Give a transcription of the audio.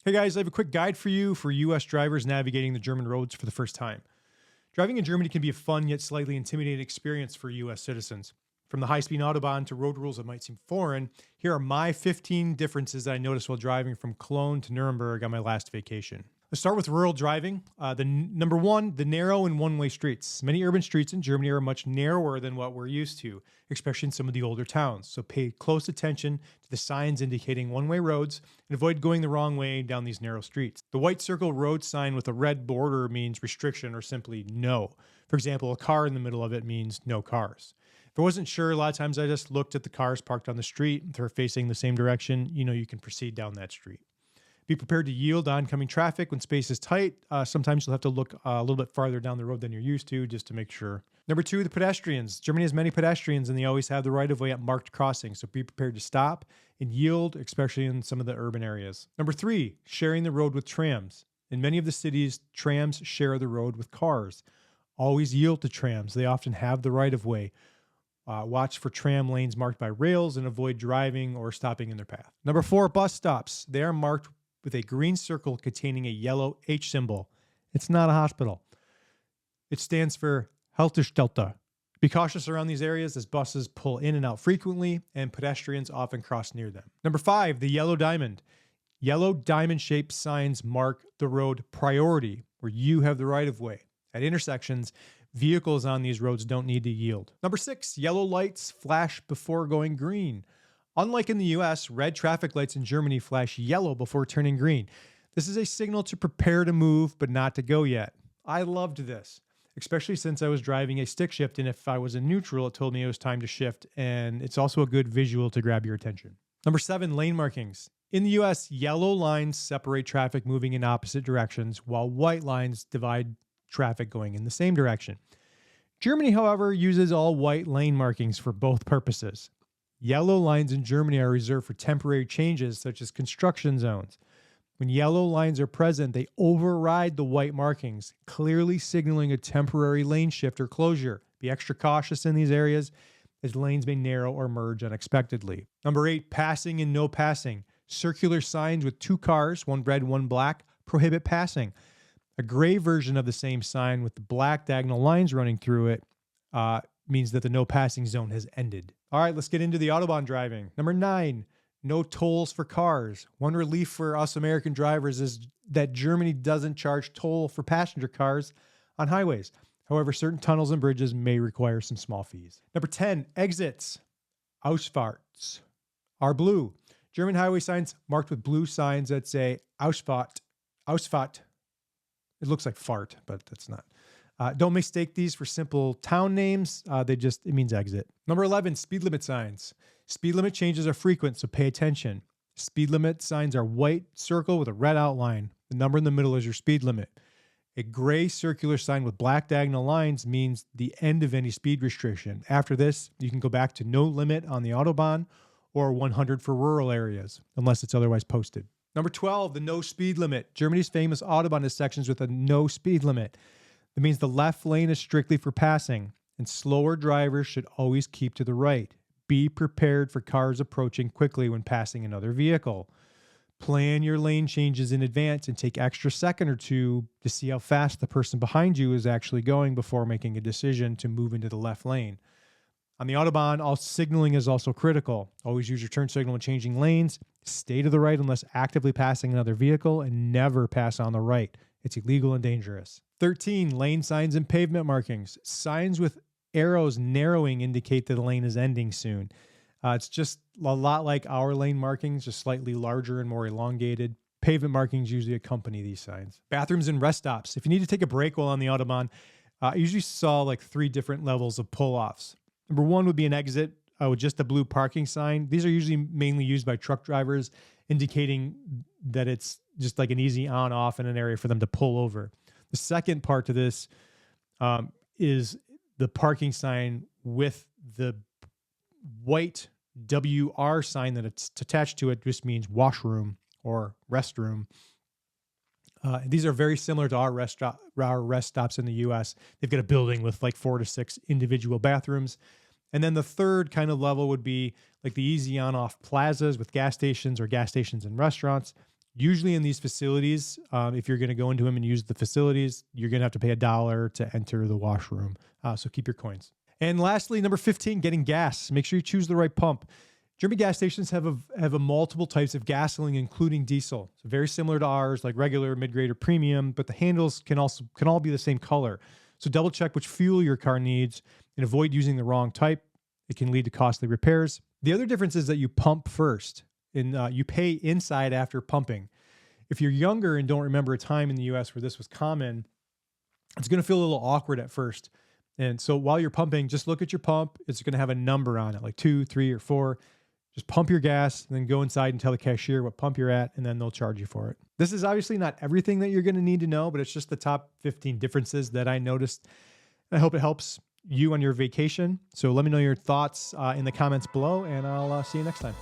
Hey guys, I have a quick guide for you for US drivers navigating the German roads for the first time. Driving in Germany can be a fun yet slightly intimidating experience for US citizens. From the high-speed Autobahn to road rules that might seem foreign, here are my 15 differences that I noticed while driving from Cologne to Nuremberg on my last vacation. Let's start with rural driving. Number one, the narrow and one-way streets. Many urban streets in Germany are much narrower than what we're used to, especially in some of the older towns. So pay close attention to the signs indicating one-way roads and avoid going the wrong way down these narrow streets. The white circle road sign with a red border means restriction or simply no. For example, a car in the middle of it means no cars. If I wasn't sure, a lot of times I just looked at the cars parked on the street. If they're facing the same direction, you can proceed down that street. Be prepared to yield oncoming traffic when space is tight. Sometimes you'll have to look a little bit farther down the road than you're used to just to make sure. Number two, the pedestrians. Germany has many pedestrians and they always have the right of way at marked crossings. So be prepared to stop and yield, especially in some of the urban areas. Number three, sharing the road with trams. In many of the cities, trams share the road with cars. Always yield to trams. They often have the right of way. Watch for tram lanes marked by rails and avoid driving or stopping in their path. Number four, bus stops. They are marked with a green circle containing a yellow H symbol. It's not a hospital. It stands for Haltestelle. Be cautious around these areas as buses pull in and out frequently and pedestrians often cross near them. Number five, the yellow diamond. Yellow diamond-shaped signs mark the road priority, where you have the right of way. At intersections, vehicles on these roads don't need to yield. Number six, yellow lights flash before going green. Unlike in the US, red traffic lights in Germany flash yellow before turning green. This is a signal to prepare to move, but not to go yet. I loved this, especially since I was driving a stick shift, and if I was in neutral, it told me it was time to shift, and it's also a good visual to grab your attention. Number seven, lane markings. In the US, yellow lines separate traffic moving in opposite directions, while white lines divide traffic going in the same direction. Germany, however, uses all white lane markings for both purposes. Yellow lines in Germany are reserved for temporary changes such as construction zones. When yellow lines are present, they override the white markings, clearly signaling a temporary lane shift or closure. Be extra cautious in these areas as lanes may narrow or merge unexpectedly. Number eight, passing and no passing. Circular signs with two cars, one red, one black, prohibit passing. A gray version of the same sign with the black diagonal lines running through it means that the no passing zone has ended. All right, let's get into the Autobahn driving. Number nine, no tolls for cars. One relief for us American drivers is that Germany doesn't charge toll for passenger cars on highways. However, certain tunnels and bridges may require some small fees. Number 10, exits. Ausfahrts are blue. German highway signs marked with blue signs that say Ausfahrt. Ausfahrt. It looks like fart, but that's not. Don't mistake these for simple town names. It means exit. Number 11, speed limit signs. Speed limit changes are frequent, so pay attention. Speed limit signs are white circle with a red outline. The number in the middle is your speed limit. A gray circular sign with black diagonal lines means the end of any speed restriction. After this, you can go back to no limit on the Autobahn or 100 for rural areas, unless it's otherwise posted. Number 12, the no speed limit. Germany's famous Autobahn is sections with a no speed limit. That means the left lane is strictly for passing, and slower drivers should always keep to the right. Be prepared for cars approaching quickly when passing another vehicle. Plan your lane changes in advance and take extra second or two to see how fast the person behind you is actually going before making a decision to move into the left lane. On the Autobahn, all signaling is also critical. Always use your turn signal when changing lanes. Stay to the right unless actively passing another vehicle, and never pass on the right. It's illegal and dangerous. 13, lane signs and pavement markings. Signs with arrows narrowing indicate that the lane is ending soon. It's just a lot like our lane markings, just slightly larger and more elongated. Pavement markings usually accompany these signs. Bathrooms and rest stops. If you need to take a break while on the Autobahn, I usually saw like 3 different levels of pull-offs. Number 1 would be an exit with just a blue parking sign. These are usually mainly used by truck drivers, indicating that it's just like an easy on-off in an area for them to pull over. The second part to this is the parking sign with the white WR sign that it's attached to it, just means washroom or restroom. These are very similar to our rest stops in the US. They've got a building with like 4 to 6 individual bathrooms. And then the third kind of level would be like the easy on-off plazas with gas stations or gas stations and restaurants. Usually in these facilities, if you're going to go into them and use the facilities, you're going to have to pay $1 to enter the washroom. So keep your coins. And lastly, number 15, getting gas. Make sure you choose the right pump. German gas stations have a multiple types of gasoline, including diesel. So very similar to ours, like regular, mid-grade, or premium, but the handles can all be the same color. So double check which fuel your car needs and avoid using the wrong type. It can lead to costly repairs. The other difference is that you pump first and you pay inside after pumping. If you're younger and don't remember a time in the US where this was common, it's going to feel a little awkward at first. And so while you're pumping, just look at your pump. It's going to have a number on it, like 2, 3, or 4. Just pump your gas and then go inside and tell the cashier what pump you're at, and then they'll charge you for it. This is obviously not everything that you're going to need to know, but it's just the top 15 differences that I noticed. I hope it helps you on your vacation. So let me know your thoughts in the comments below, and I'll see you next time.